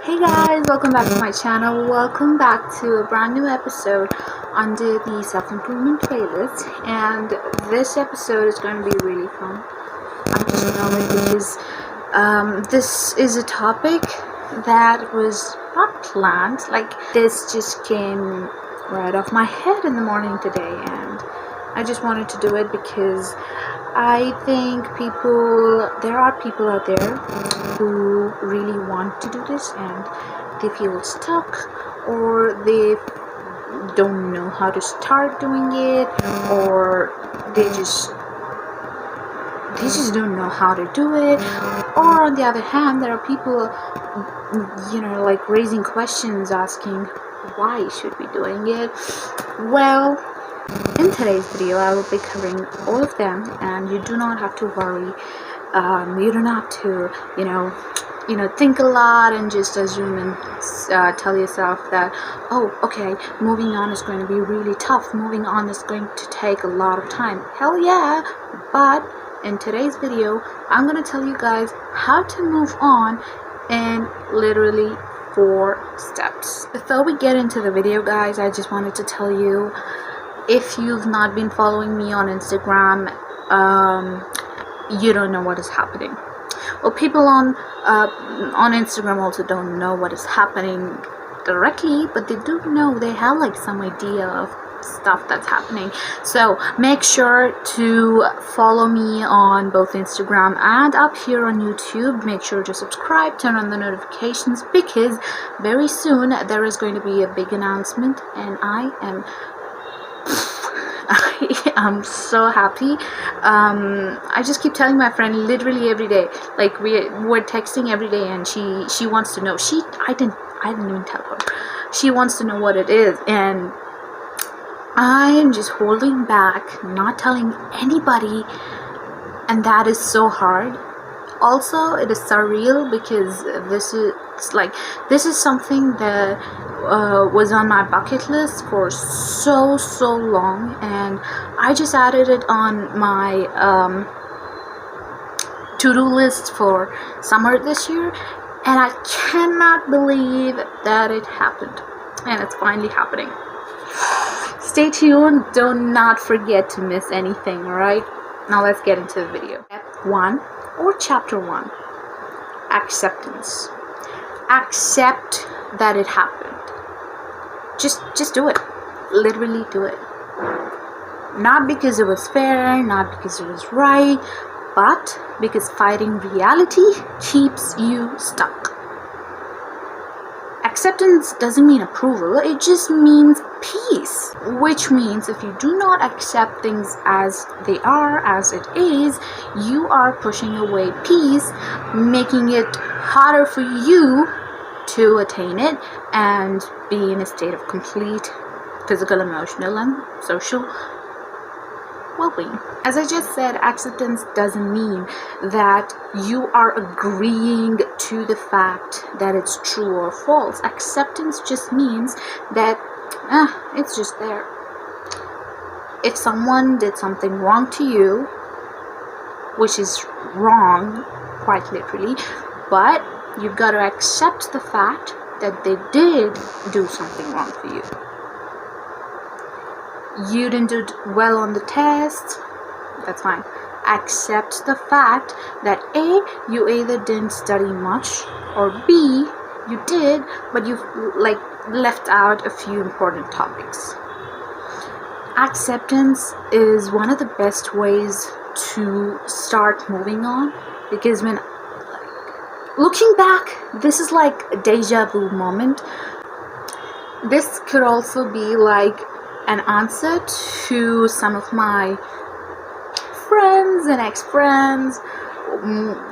Hey guys, welcome back to my channel. Welcome back to a brand new episode under the self-improvement playlist, and this episode is going to be really fun. I'm just going because this is a topic that was not planned. Like, this just came right off my head in the morning today, and I just wanted to do it because I think there are people out there who really want to do this and they feel stuck, or they don't know how to start doing it, or they just don't know how to do it. Or on the other hand, there are people, like raising questions, asking why should we doing it. Well, in today's video, I will be covering all of them, and you do not have to worry. You don't have to, think a lot and just assume and tell yourself that, oh, okay, moving on is going to be really tough. Moving on is going to take a lot of time. Hell yeah! But in today's video, I'm going to tell you guys how to move on in literally 4 steps. Before we get into the video, guys, I just wanted to tell you, if you've not been following me on Instagram, you don't know what is happening. Well, people on Instagram also don't know what is happening directly, but they do know, they have like some idea of stuff that's happening. So make sure to follow me on both Instagram and up here on YouTube. Make sure to subscribe, turn on the notifications, because very soon there is going to be a big announcement, and I am so happy. I just keep telling my friend literally every day, like we're texting every day, and she wants to know. I didn't even tell her. She wants to know what it is, and I'm just holding back, not telling anybody, and that is so hard. Also, it is surreal because this is something that was on my bucket list for so long, and I just added it on my to-do list for summer this year, and I cannot believe that it happened, and it's finally happening. Stay tuned, do not forget to miss anything. Alright, now let's get into the video. Step 1, or chapter 1, acceptance. Accept that it happened. Just do it. Literally do it. Not because it was fair, not because it was right, but because fighting reality keeps you stuck. Acceptance doesn't mean approval, it just means peace. Which means if you do not accept things as they are, as it is, you are pushing away peace, making it harder for you to attain it and be in a state of complete physical, emotional, and social well-being. As I just said, acceptance doesn't mean that you are agreeing to the fact that it's true or false. Acceptance just means that it's just there. If someone did something wrong to you, which is wrong quite literally, but you've got to accept the fact that they did do something wrong for you. You didn't do well on the test, that's fine. Accept the fact that A, you either didn't study much, or B, you did, but you've left out a few important topics. Acceptance is one of the best ways to start moving on, because when looking back, this is like a deja vu moment. This could also be like an answer to some of my friends and ex-friends.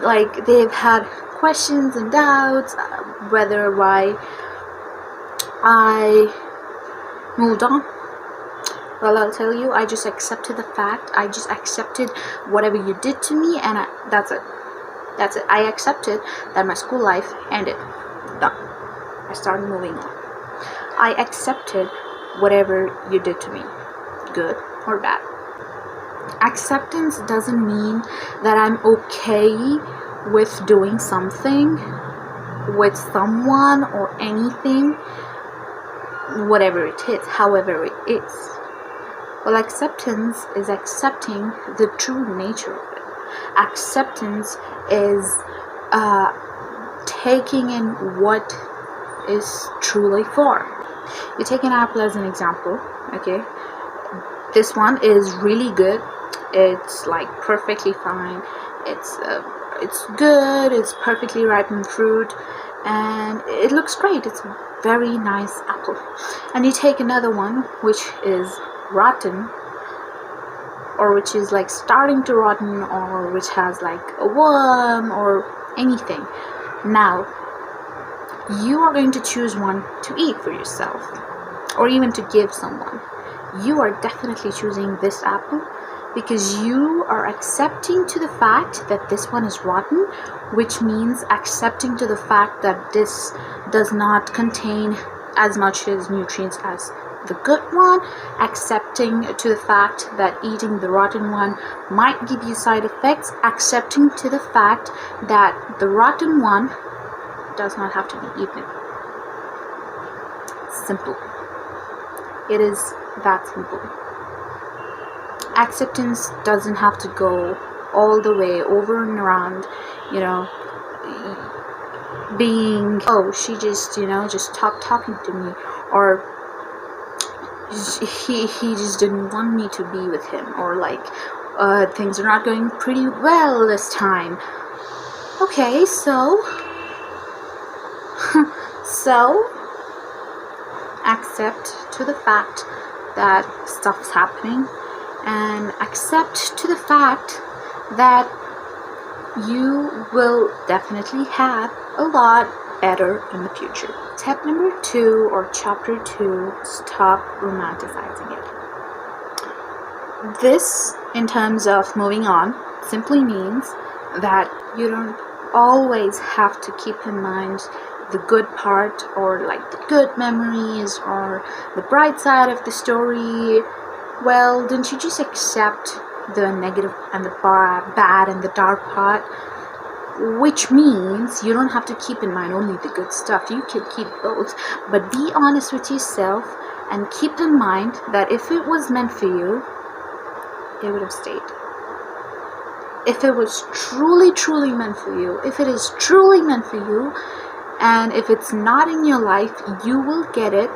Like, they've had questions and doubts whether why I moved on. Well, I'll tell you, I just accepted the fact. I just accepted whatever you did to me, and that's it. I accepted that my school life ended. Done. I started moving on. I accepted whatever you did to me, good or bad. Acceptance doesn't mean that I'm okay with doing something with someone or anything, whatever it is, however it is. Well, acceptance is accepting the true nature of it. Acceptance is taking in what is truly for. You take an apple as an example, okay? This one is really good. It's like perfectly fine. It's good. It's perfectly ripened fruit, and it looks great. It's a very nice apple. And you take another one which is rotten, or which is like starting to rotten, or which has like a worm or anything. Now you are going to choose one to eat for yourself, or even to give someone. You are definitely choosing this apple because you are accepting to the fact that this one is rotten, which means accepting to the fact that this does not contain as much as nutrients as the good one, accepting to the fact that eating the rotten one might give you side effects, accepting to the fact that the rotten one does not have to be eaten. Simple. It is that simple. Acceptance doesn't have to go all the way over and around, being, oh, she just, just stopped talking to me, or he just didn't want me to be with him, or like things are not going pretty well this time. Okay, so accept to the fact that stuff's happening, and accept to the fact that you will definitely have a lot better in the future. Step number 2, or chapter 2, stop romanticizing it. This, in terms of moving on, simply means that you don't always have to keep in mind the good part, or like the good memories, or the bright side of the story. Well, don't you just accept the negative and the bad and the dark part? Which means you don't have to keep in mind only the good stuff. You can keep both, but be honest with yourself and keep in mind that if it was meant for you, it would have stayed. If it was truly meant for you, if it is truly meant for you, and if it's not in your life, you will get it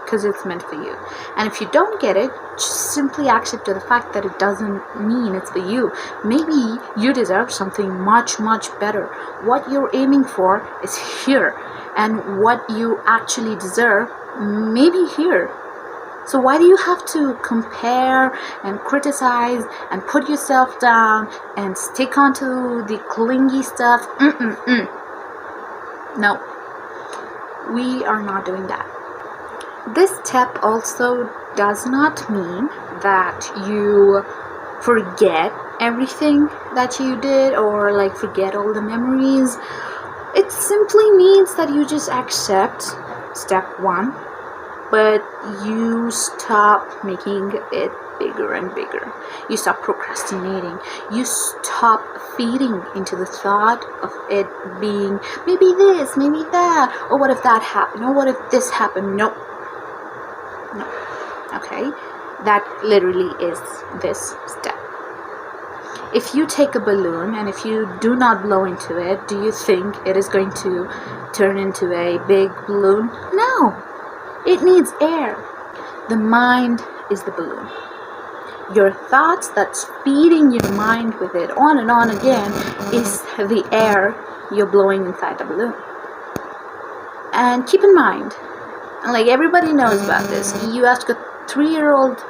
because it's meant for you. And if you don't get it, just simply accept to the fact that it doesn't mean it's for you. Maybe you deserve something much better. What you're aiming for is here, and what you actually deserve may be here. So why do you have to compare and criticize and put yourself down and stick onto the clingy stuff? No, we are not doing that. This step also does not mean that you forget everything that you did, or like forget all the memories. It simply means that you just accept step 1, but you stop making it bigger and bigger. You stop procrastinating. You stop feeding into the thought of it being maybe this, maybe that, or what if that happened, or what if this happened. No. Okay, that literally is this step. If you take a balloon and if you do not blow into it, do you think it is going to turn into a big balloon? No, it needs air. The mind is the balloon. Your thoughts that's feeding your mind with it on and on again is the air you're blowing inside the balloon. And keep in mind, like everybody knows about this, you ask a 3-year-old,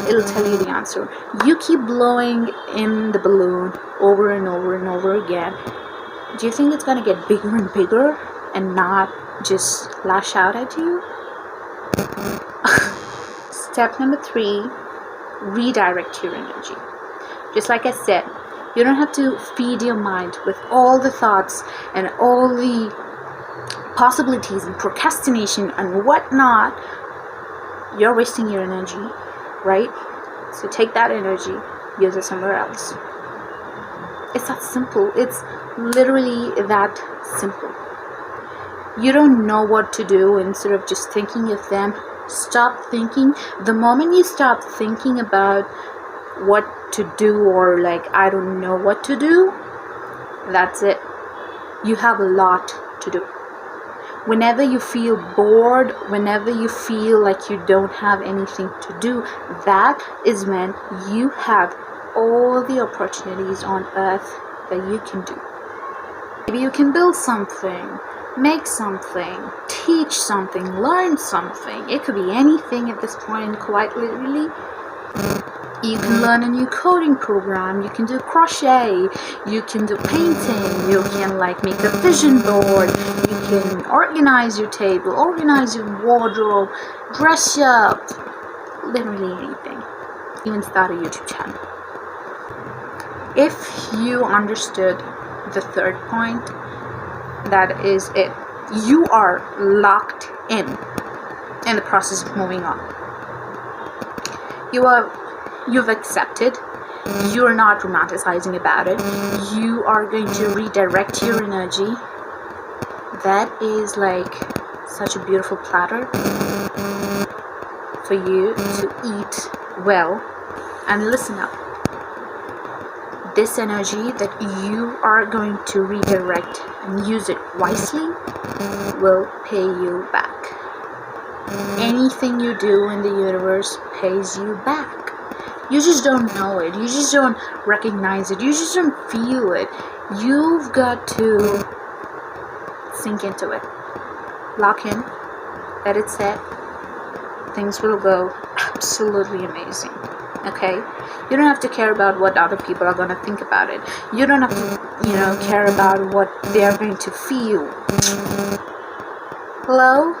it'll tell you the answer. You keep blowing in the balloon over and over again. Do you think it's going to get bigger and bigger and not just lash out at you? Step number 3, redirect your energy. Just like I said, you don't have to feed your mind with all the thoughts and all the possibilities and procrastination and whatnot. You're wasting your energy, right? So take that energy, use it somewhere else. It's that simple. It's literally that simple. you don't know what to do, instead of just thinking of them, stop thinking. The moment you stop thinking about what to do, or like, I don't know what to do, that's it. You have a lot to do. Whenever you feel bored, whenever you feel like you don't have anything to do, that is when you have all the opportunities on earth that you can do. Maybe you can build something, make something, teach something, learn something. It could be anything at this point, quite literally. You can learn a new coding program, you can do crochet, you can do painting, you can like make a vision board, you can organize your table, organize your wardrobe, dress up, literally anything. Even start a YouTube channel. If you understood the third point, that is it. You are locked in the process of moving on. You've accepted. You're not romanticizing about it. You are going to redirect your energy. That is like such a beautiful platter for you to eat well. And listen up. This energy that you are going to redirect and use it wisely will pay you back. Anything you do in the universe pays you back. You just don't know it. You just don't recognize it. You just don't feel it. You've got to sink into it. Lock in. Let it set. Things will go absolutely amazing. Okay? You don't have to care about what other people are going to think about it. You don't have to, care about what they are going to feel. Hello?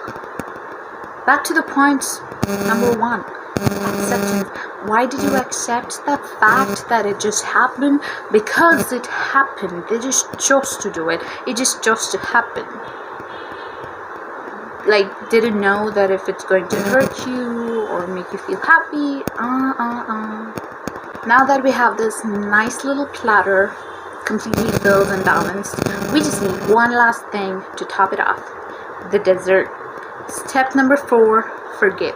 Back to the point number 1. Acceptance. Why did you accept the fact that it just happened? Because it happened. They just chose to do it. It just chose to happen. Like, didn't know that if it's going to hurt you or make you feel happy. Now that we have this nice little platter completely filled and balanced, we just need one last thing to top it off. The dessert. Step number 4, forgive.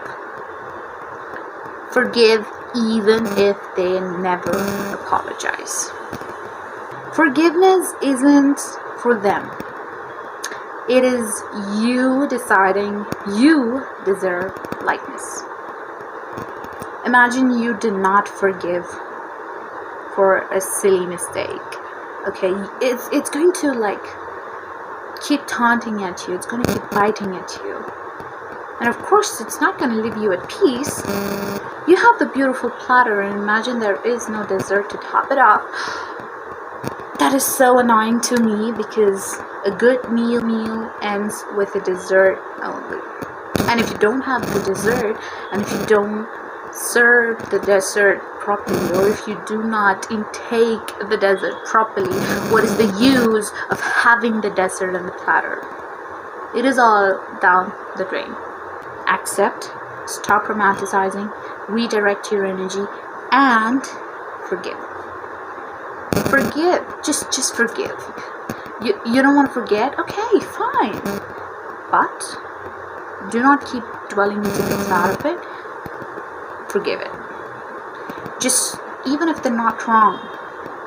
Forgive even if they never apologize. Forgiveness isn't for them. It is you deciding you deserve lightness. Imagine you did not forgive for a silly mistake. Okay, it's going to like keep taunting at you. It's going to keep biting at you. And of course, it's not going to leave you at peace. You have the beautiful platter, and imagine there is no dessert to top it off. That is so annoying to me, because a good meal ends with a dessert only. And if you don't have the dessert, and if you don't serve the dessert properly, or if you do not intake the dessert properly, what is the use of having the dessert on the platter? It is all down the drain. Accept, stop romanticizing, redirect your energy, and forgive. Forgive. Just forgive. You don't want to forget? Okay, fine. But do not keep dwelling into the thought of it. Forgive it. Just, even if they're not wrong,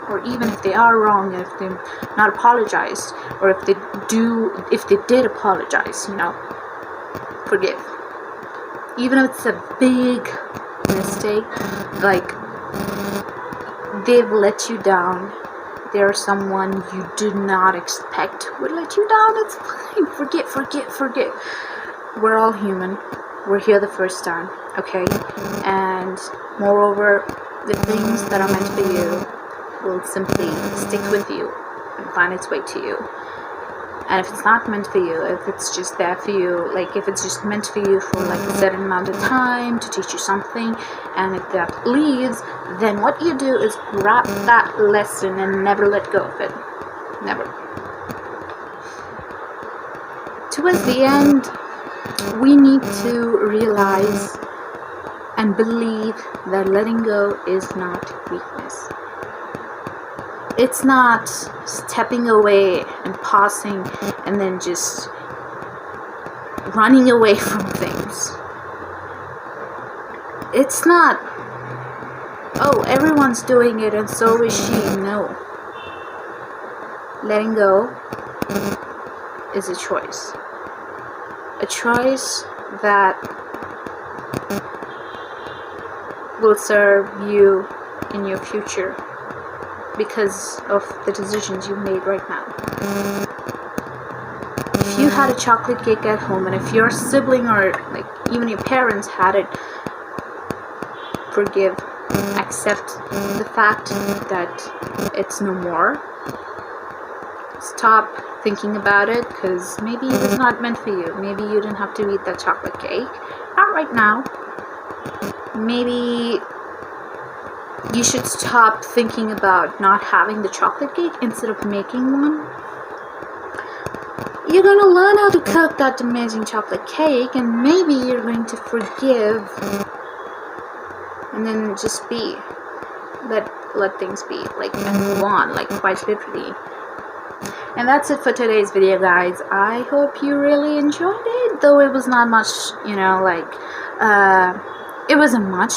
or even if they are wrong, if they're not apologized, or if they did apologize, forgive. Even if it's a big mistake, like they've let you down, they're someone you did not expect would let you down, it's fine. Forget. We're all human. We're here the first time, okay? And moreover, the things that are meant for you will simply stick with you and find its way to you. And if it's not meant for you, if it's just there for you, like if it's just meant for you for like a certain amount of time to teach you something, and if that leaves, then what you do is grab that lesson and never let go of it. Never. Towards the end, we need to realize and believe that letting go is not weakness. It's not stepping away and pausing and then just running away from things. It's not, oh, everyone's doing it and so is she. No. Letting go is a choice. A choice that will serve you in your future because of the decisions you made right now. If you had a chocolate cake at home, and if your sibling or like even your parents had it, forgive, accept the fact that it's no more. Stop thinking about it, because maybe it was not meant for you. Maybe you didn't have to eat that chocolate cake. Not right now. Maybe you should stop thinking about not having the chocolate cake instead of making one. You're going to learn how to cook that amazing chocolate cake, and maybe you're going to forgive and then just be. Let things be, like, and move on, like, quite literally. And that's it for today's video, guys. I hope you really enjoyed it, though it was not much, you know, like, it wasn't much,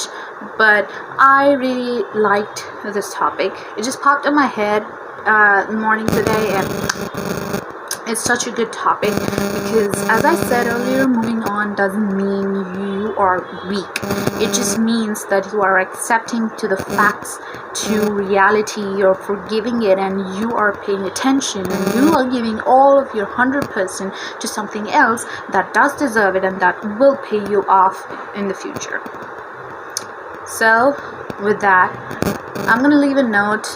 but I really liked this topic. It just popped in my head in the morning today, and it's such a good topic because, as I said earlier, moving on doesn't mean you are weak. It just means that you are accepting to the facts, to reality, you're forgiving it, and you are paying attention, and you are giving all of your 100% to something else that does deserve it and that will pay you off in the future. So, with that, I'm going to leave a note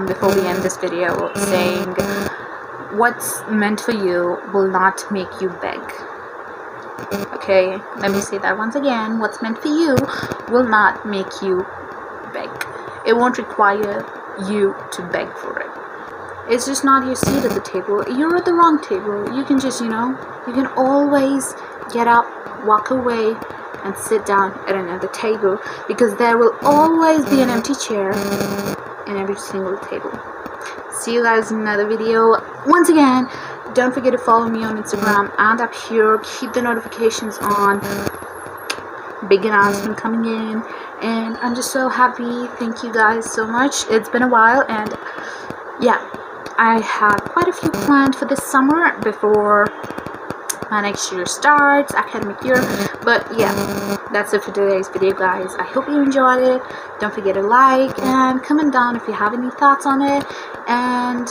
before we end this video saying, what's meant for you will not make you beg. Okay, let me say that once again. What's meant for you will not make you beg. It won't require you to beg for it. It's just not your seat at the table. You're at the wrong table. You can just, you can always get up, walk away, and sit down at another table, because there will always be an empty chair in every single table. See you guys in another video. Once again, don't forget to follow me on Instagram and up here. Keep the notifications on. Big announcement coming in, and I'm just so happy. Thank you guys so much. It's been a while, and yeah, I have quite a few planned for this summer before my next year starts, academic year. But yeah, that's it for today's video, guys. I hope you enjoyed it. Don't forget to like and comment down if you have any thoughts on it, and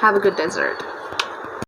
have a good dessert.